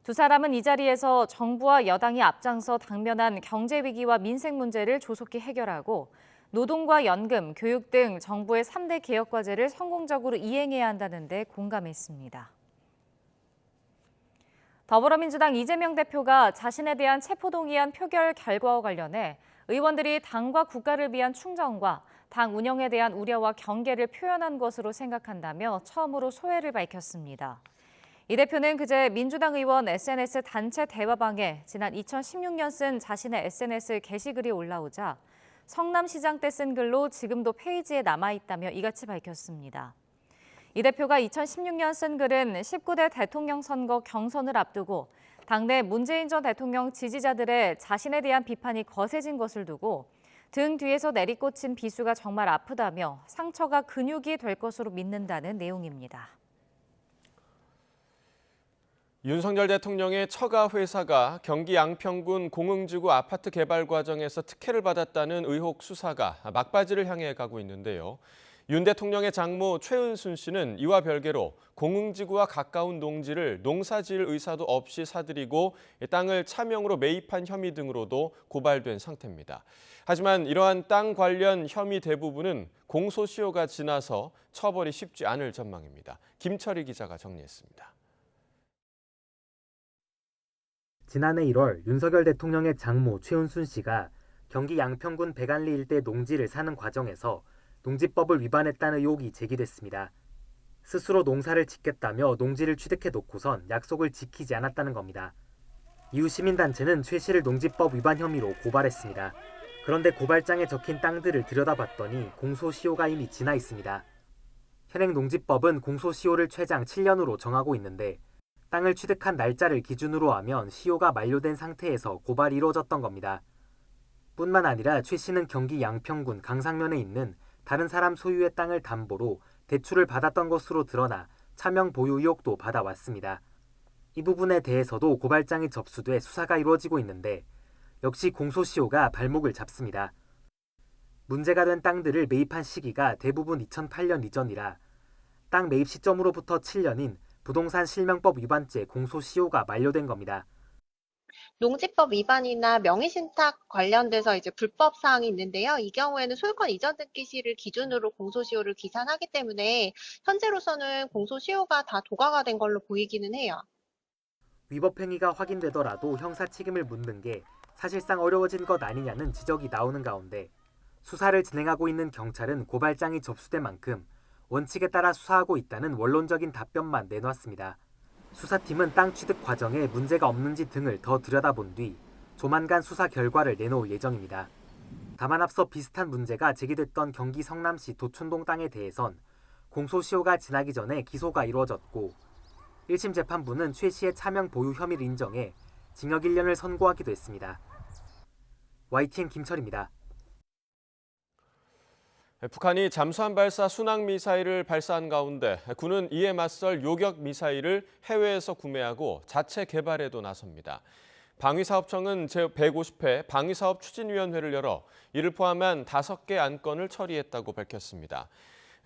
두 사람은 이 자리에서 정부와 여당이 앞장서 당면한 경제 위기와 민생 문제를 조속히 해결하고 노동과 연금, 교육 등 정부의 3대 개혁 과제를 성공적으로 이행해야 한다는 데 공감했습니다. 더불어민주당 이재명 대표가 자신에 대한 체포동의안 표결 결과와 관련해 의원들이 당과 국가를 위한 충정과 당 운영에 대한 우려와 경계를 표현한 것으로 생각한다며 처음으로 소회를 밝혔습니다. 이 대표는 그제 민주당 의원 SNS 단체 대화방에 지난 2016년 쓴 자신의 SNS 게시글이 올라오자 성남시장 때 쓴 글로 지금도 페이지에 남아있다며 이같이 밝혔습니다. 이 대표가 2016년 쓴 글은 19대 대통령 선거 경선을 앞두고 당내 문재인 전 대통령 지지자들의 자신에 대한 비판이 거세진 것을 두고 등 뒤에서 내리꽂힌 비수가 정말 아프다며 상처가 근육이 될 것으로 믿는다는 내용입니다. 윤석열 대통령의 처가 회사가 경기 양평군 공흥지구 아파트 개발 과정에서 특혜를 받았다는 의혹 수사가 막바지를 향해 가고 있는데요. 윤 대통령의 장모 최은순 씨는 이와 별개로 공흥지구와 가까운 농지를 농사지을 의사도 없이 사들이고 땅을 차명으로 매입한 혐의 등으로도 고발된 상태입니다. 하지만 이러한 땅 관련 혐의 대부분은 공소시효가 지나서 처벌이 쉽지 않을 전망입니다. 김철희 기자가 정리했습니다. 지난해 1월 윤석열 대통령의 장모 최은순 씨가 경기 양평군 백안리 일대 농지를 사는 과정에서 농지법을 위반했다는 의혹이 제기됐습니다. 스스로 농사를 짓겠다며 농지를 취득해놓고선 약속을 지키지 않았다는 겁니다. 이후 시민단체는 최 씨를 농지법 위반 혐의로 고발했습니다. 그런데 고발장에 적힌 땅들을 들여다봤더니 공소시효가 이미 지나 있습니다. 현행 농지법은 공소시효를 최장 7년으로 정하고 있는데 땅을 취득한 날짜를 기준으로 하면 시효가 만료된 상태에서 고발이 이루어졌던 겁니다. 뿐만 아니라 최 씨는 경기 양평군 강상면에 있는 다른 사람 소유의 땅을 담보로 대출을 받았던 것으로 드러나 차명 보유 의혹도 받아왔습니다. 이 부분에 대해서도 고발장이 접수돼 수사가 이루어지고 있는데 역시 공소시효가 발목을 잡습니다. 문제가 된 땅들을 매입한 시기가 대부분 2008년 이전이라 땅 매입 시점으로부터 7년인 부동산 실명법 위반죄 공소시효가 만료된 겁니다. 농지법 위반이나 명의신탁 관련돼서 이제 불법 사항이 있는데요. 이 경우에는 소유권 이전 등기 시를 기준으로 공소시효를 기산하기 때문에 현재로서는 공소시효가 다 도과가 된 걸로 보이기는 해요. 위법 행위가 확인되더라도 형사 책임을 묻는 게 사실상 어려워진 것 아니냐는 지적이 나오는 가운데 수사를 진행하고 있는 경찰은 고발장이 접수된 만큼 원칙에 따라 수사하고 있다는 원론적인 답변만 내놨습니다. 수사팀은 땅 취득 과정에 문제가 없는지 등을 더 들여다본 뒤 조만간 수사 결과를 내놓을 예정입니다. 다만 앞서 비슷한 문제가 제기됐던 경기 성남시 도촌동 땅에 대해선 공소시효가 지나기 전에 기소가 이루어졌고 1심 재판부는 최 씨의 차명 보유 혐의를 인정해 징역 1년을 선고하기도 했습니다. YTN 김철입니다. 북한이 잠수함 발사 순항미사일을 발사한 가운데 군은 이에 맞설 요격 미사일을 해외에서 구매하고 자체 개발에도 나섭니다. 방위사업청은 제150회 방위사업 추진위원회를 열어 이를 포함한 5개 안건을 처리했다고 밝혔습니다.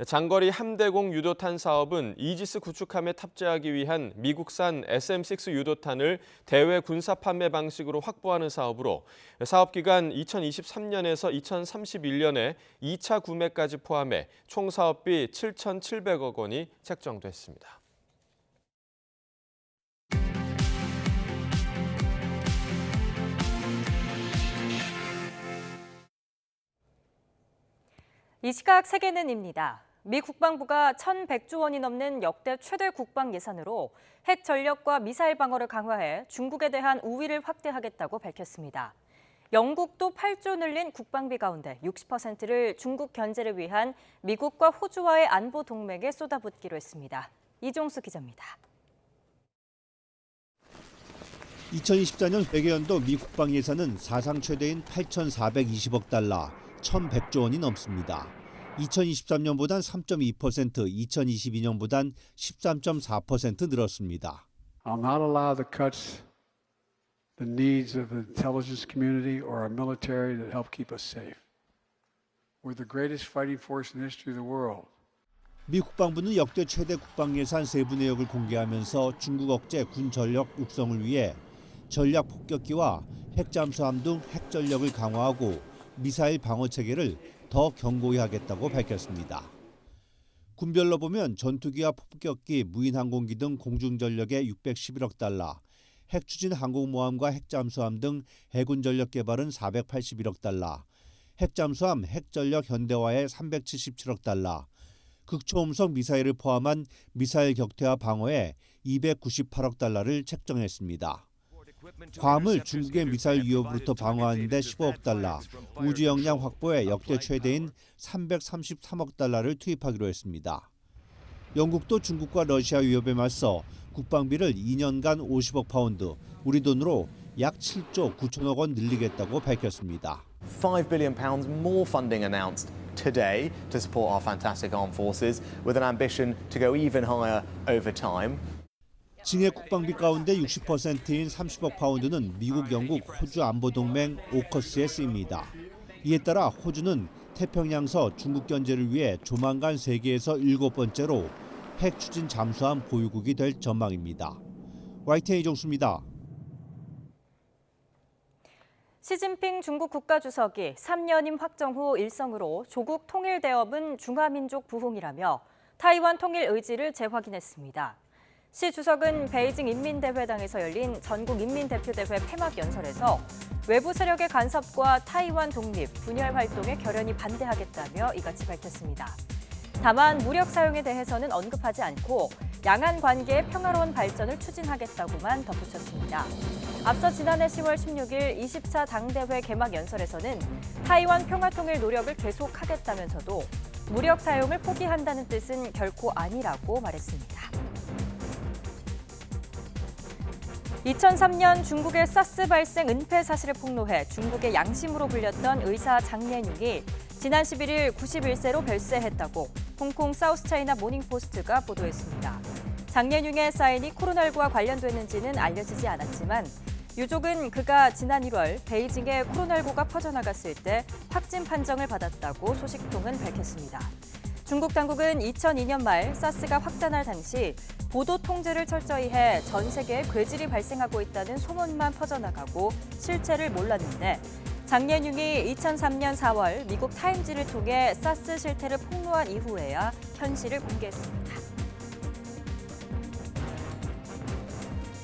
장거리 함대공 유도탄 사업은 이지스 구축함에 탑재하기 위한 미국산 SM-6 유도탄을 대외 군사 판매 방식으로 확보하는 사업으로 사업 기간 2023년에서 2031년에 2차 구매까지 포함해 총 사업비 7,700억 원이 책정됐습니다. 이 시각 세계는입니다. 미 국방부가 1,100조 원이 넘는 역대 최대 국방 예산으로 핵 전력과 미사일 방어를 강화해 중국에 대한 우위를 확대하겠다고 밝혔습니다. 영국도 8조 늘린 국방비 가운데 60%를 중국 견제를 위한 미국과 호주와의 안보 동맹에 쏟아붓기로 했습니다. 이종수 기자입니다. 2024년 회계연도 미 국방 예산은 사상 최대인 8,420억 달러, 1,100조 원이 넘습니다. 2023년보단 3.2%, 2022년보단 13.4% 늘었습니다. I'll not allow the cuts, the needs of the intelligence community or our military that help keep us safe. We're the greatest fighting force in the history of the world. 미 국방부는 역대 최대 국방 예산 세부 내역을 공개하면서 중국 억제 군 전력 육성을 위해 전략 폭격기와 핵잠수함 등 핵 전력을 강화하고 미사일 방어 체계를 더 견고히 하겠다고 밝혔습니다. 군별로 보면 전투기와 폭격기, 무인항공기 등 공중전력에 611억 달러, 핵추진 항공모함과 핵잠수함 등 해군 전력 개발은 481억 달러, 핵잠수함, 핵전력 현대화에 377억 달러, 극초음속 미사일을 포함한 미사일 격퇴와 방어에 298억 달러를 책정했습니다. 괌을 중국의 미사일 위협으로부터 방어하는 데 15억 달러, 우주 역량 확보에 역대 최대인 333억 달러를 투입하기로 했습니다. 영국도 중국과 러시아 위협에 맞서 국방비를 2년간 50억 파운드, 우리 돈으로 약 7조 9천억 원 늘리겠다고 밝혔습니다. £5 billion more funding announced today to support our fantastic armed forces with an ambition to go even higher over time. 증액 국방비 가운데 60%인 30억 파운드는 미국, 영국, 호주 안보동맹 오커스에 쓰입니다. 이에 따라 호주는 태평양서 중국 견제를 위해 조만간 세계에서 7번째로 핵 추진 잠수함 보유국이 될 전망입니다. YTN 이종수입니다. 시진핑 중국 국가주석이 3년임 확정 후 일성으로 조국 통일대업은 중화민족 부흥이라며 타이완 통일 의지를 재확인했습니다. 시 주석은 베이징 인민대회당에서 열린 전국인민대표대회 폐막 연설에서 외부 세력의 간섭과 타이완 독립, 분열 활동에 결연히 반대하겠다며 이같이 밝혔습니다. 다만 무력 사용에 대해서는 언급하지 않고 양안 관계의 평화로운 발전을 추진하겠다고만 덧붙였습니다. 앞서 지난해 10월 16일 20차 당대회 개막 연설에서는 타이완 평화통일 노력을 계속하겠다면서도 무력 사용을 포기한다는 뜻은 결코 아니라고 말했습니다. 2003년 중국의 사스 발생 은폐 사실을 폭로해 중국의 양심으로 불렸던 의사 장례뇽이 지난 11일 91세로 별세했다고 홍콩 사우스차이나 모닝포스트가 보도했습니다. 장례뇽의 사인이 코로나19와 관련됐는지는 알려지지 않았지만 유족은 그가 지난 1월 베이징에 코로나19가 퍼져나갔을 때 확진 판정을 받았다고 소식통은 밝혔습니다. 중국 당국은 2002년 말 사스가 확산할 당시 보도 통제를 철저히 해 전 세계에 괴질이 발생하고 있다는 소문만 퍼져나가고 실체를 몰랐는데 장례뇽이 2003년 4월 미국 타임지를 통해 사스 실태를 폭로한 이후에야 현실을 공개했습니다.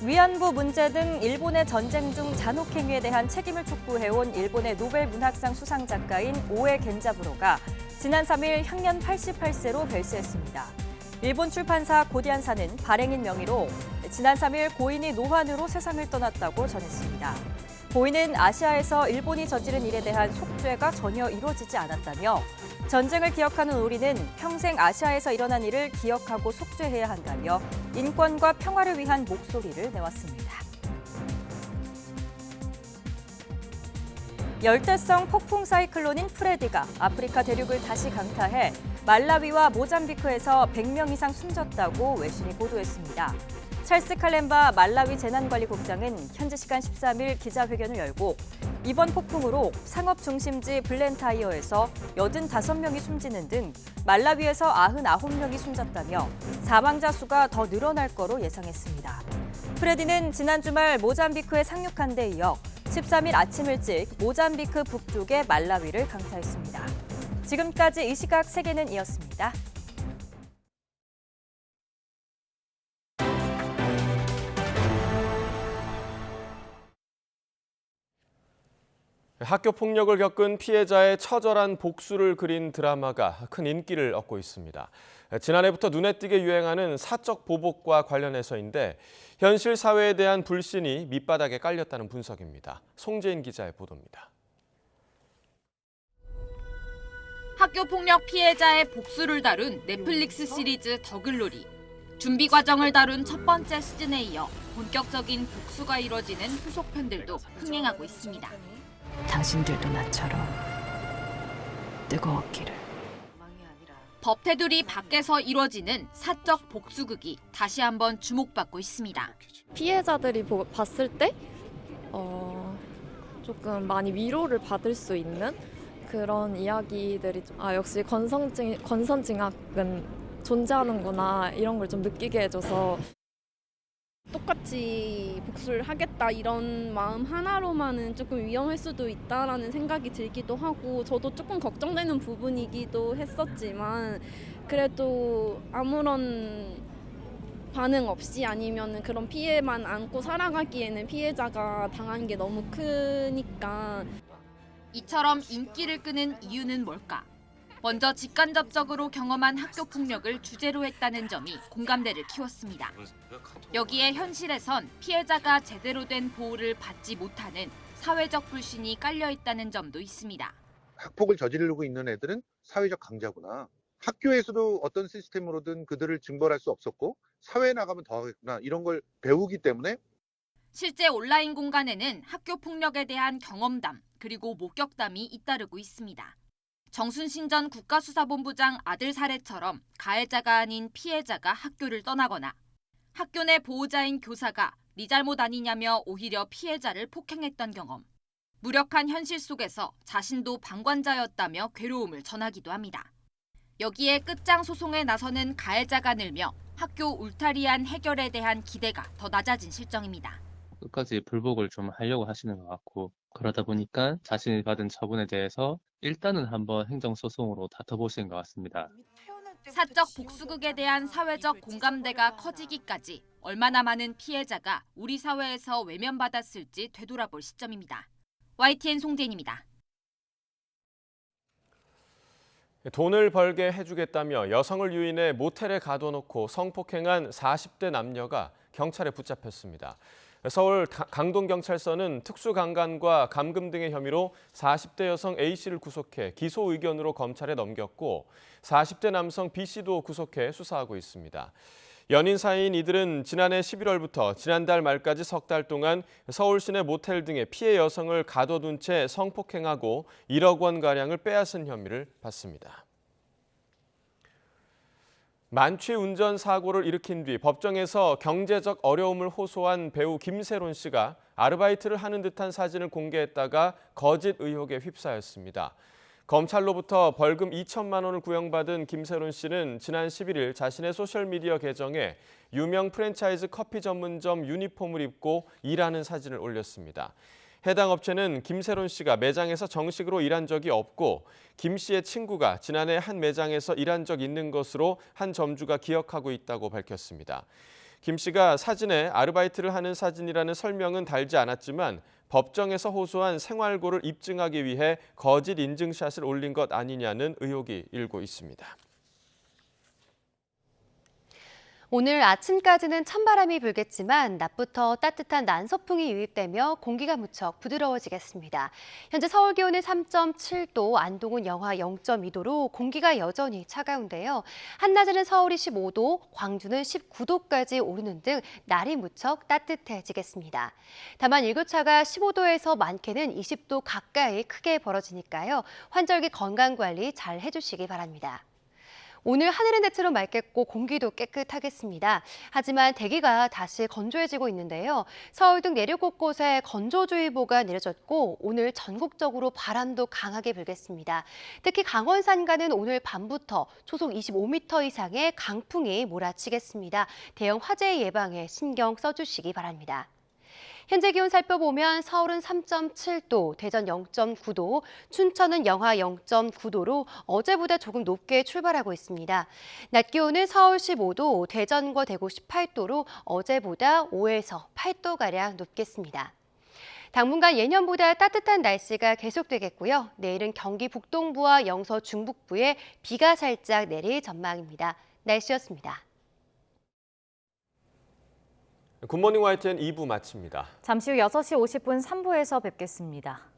위안부 문제 등 일본의 전쟁 중 잔혹행위에 대한 책임을 촉구해온 일본의 노벨 문학상 수상 작가인 오에 겐자부로가 지난 3일 향년 88세로 별세했습니다. 일본 출판사 고디안사는 발행인 명의로 지난 3일 고인이 노환으로 세상을 떠났다고 전했습니다. 고인은 아시아에서 일본이 저지른 일에 대한 속죄가 전혀 이루어지지 않았다며 전쟁을 기억하는 우리는 평생 아시아에서 일어난 일을 기억하고 속죄해야 한다며 인권과 평화를 위한 목소리를 내왔습니다. 열대성 폭풍 사이클론인 프레디가 아프리카 대륙을 다시 강타해 말라위와 모잠비크에서 100명 이상 숨졌다고 외신이 보도했습니다. 찰스 칼렌바 말라위 재난관리국장은 현지 시간 13일 기자회견을 열고 이번 폭풍으로 상업 중심지 블렌타이어에서 85명이 숨지는 등 말라위에서 99명이 숨졌다며 사망자 수가 더 늘어날 거로 예상했습니다. 프레디는 지난 주말 모잠비크에 상륙한 데 이어 13일 아침 일찍 모잠비크 북쪽의 말라위를 강타했습니다. 지금까지 이 시각 세계는 이었습니다. 학교 폭력을 겪은 피해자의 처절한 복수를 그린 드라마가 큰 인기를 얻고 있습니다. 지난해부터 눈에 띄게 유행하는 사적 보복과 관련해서인데 현실 사회에 대한 불신이 밑바닥에 깔렸다는 분석입니다. 송재인 기자의 보도입니다. 학교 폭력 피해자의 복수를 다룬 넷플릭스 시리즈 더글로리. 준비 과정을 다룬 첫 번째 시즌에 이어 본격적인 복수가 이뤄지는 후속편들도 흥행하고 있습니다. 당신들도 나처럼 뜨거웠기를. 법테두리 밖에서 이뤄지는 사적 복수극이 다시 한번 주목받고 있습니다. 피해자들이 봤을 때 조금 많이 위로를 받을 수 있는 그런 이야기들이 역시 권선징악은 존재하는구나 이런 걸 좀 느끼게 해줘서 똑같이 복수를 하겠다 이런 마음 하나로만은 조금 위험할 수도 있다라는 생각이 들기도 하고 저도 조금 걱정되는 부분이기도 했었지만 그래도 아무런 반응 없이 아니면 그런 피해만 안고 살아가기에는 피해자가 당한 게 너무 크니까. 이처럼 인기를 끄는 이유는 뭘까? 먼저 직간접적으로 경험한 학교 폭력을 주제로 했다는 점이 공감대를 키웠습니다. 여기에 현실에선 피해자가 제대로 된 보호를 받지 못하는 사회적 불신이 깔려 있다는 점도 있습니다. 학폭을 저지르고 있는 애들은 사회적 강자구나. 학교에서도 어떤 시스템으로든 그들을 징벌할 수 없었고 사회에 나가면 더 하겠구나. 이런 걸 배우기 때문에 실제 온라인 공간에는 학교 폭력에 대한 경험담 그리고 목격담이 잇따르고 있습니다. 정순신 전 국가수사본부장 아들 사례처럼 가해자가 아닌 피해자가 학교를 떠나거나 학교 내 보호자인 교사가 네 잘못 아니냐며 오히려 피해자를 폭행했던 경험. 무력한 현실 속에서 자신도 방관자였다며 괴로움을 전하기도 합니다. 여기에 끝장 소송에 나서는 가해자가 늘며 학교 울타리안 해결에 대한 기대가 더 낮아진 실정입니다. 끝까지 불복을 좀 하려고 하시는 것 같고 그러다 보니까 자신이 받은 처분에 대해서 일단은 한번 행정소송으로 다퉈보시는 것 같습니다. 사적 복수극에 대한 사회적 공감대가 커지기까지 얼마나 많은 피해자가 우리 사회에서 외면받았을지 되돌아볼 시점입니다. YTN 송재인입니다. 돈을 벌게 해주겠다며 여성을 유인해 모텔에 가둬놓고 성폭행한 40대 남녀가 경찰에 붙잡혔습니다. 서울 강동경찰서는 특수강간과 감금 등의 혐의로 40대 여성 A씨를 구속해 기소 의견으로 검찰에 넘겼고 40대 남성 B씨도 구속해 수사하고 있습니다. 연인 사이인 이들은 지난해 11월부터 지난달 말까지 석 달 동안 서울 시내 모텔 등의 피해 여성을 가둬둔 채 성폭행하고 1억 원가량을 빼앗은 혐의를 받습니다. 만취 운전 사고를 일으킨 뒤 법정에서 경제적 어려움을 호소한 배우 김세론 씨가 아르바이트를 하는 듯한 사진을 공개했다가 거짓 의혹에 휩싸였습니다. 검찰로부터 벌금 2천만 원을 구형받은 김세론 씨는 지난 11일 자신의 소셜미디어 계정에 유명 프랜차이즈 커피 전문점 유니폼을 입고 일하는 사진을 올렸습니다. 해당 업체는 김세론 씨가 매장에서 정식으로 일한 적이 없고 김 씨의 친구가 지난해 한 매장에서 일한 적 있는 것으로 한 점주가 기억하고 있다고 밝혔습니다. 김 씨가 사진에 아르바이트를 하는 사진이라는 설명은 달지 않았지만 법정에서 호소한 생활고를 입증하기 위해 거짓 인증샷을 올린 것 아니냐는 의혹이 일고 있습니다. 오늘 아침까지는 찬바람이 불겠지만 낮부터 따뜻한 난서풍이 유입되며 공기가 무척 부드러워지겠습니다. 현재 서울 기온은 3.7도, 안동은 영하 0.2도로 공기가 여전히 차가운데요. 한낮에는 서울이 15도, 광주는 19도까지 오르는 등 날이 무척 따뜻해지겠습니다. 다만 일교차가 15도에서 많게는 20도 가까이 크게 벌어지니까요. 환절기 건강관리 잘 해주시기 바랍니다. 오늘 하늘은 대체로 맑겠고 공기도 깨끗하겠습니다. 하지만 대기가 다시 건조해지고 있는데요. 서울 등 내륙 곳곳에 건조주의보가 내려졌고 오늘 전국적으로 바람도 강하게 불겠습니다. 특히 강원 산간은 오늘 밤부터 초속 25m 이상의 강풍이 몰아치겠습니다. 대형 화재 예방에 신경 써주시기 바랍니다. 현재 기온 살펴보면 서울은 3.7도, 대전 0.9도, 춘천은 영하 0.9도로 어제보다 조금 높게 출발하고 있습니다. 낮 기온은 서울 15도, 대전과 대구 18도로 어제보다 5에서 8도가량 높겠습니다. 당분간 예년보다 따뜻한 날씨가 계속되겠고요. 내일은 경기 북동부와 영서 중북부에 비가 살짝 내릴 전망입니다. 날씨였습니다. 굿모닝 YTN 2부 마칩니다. 잠시 후 6시 50분 3부에서 뵙겠습니다.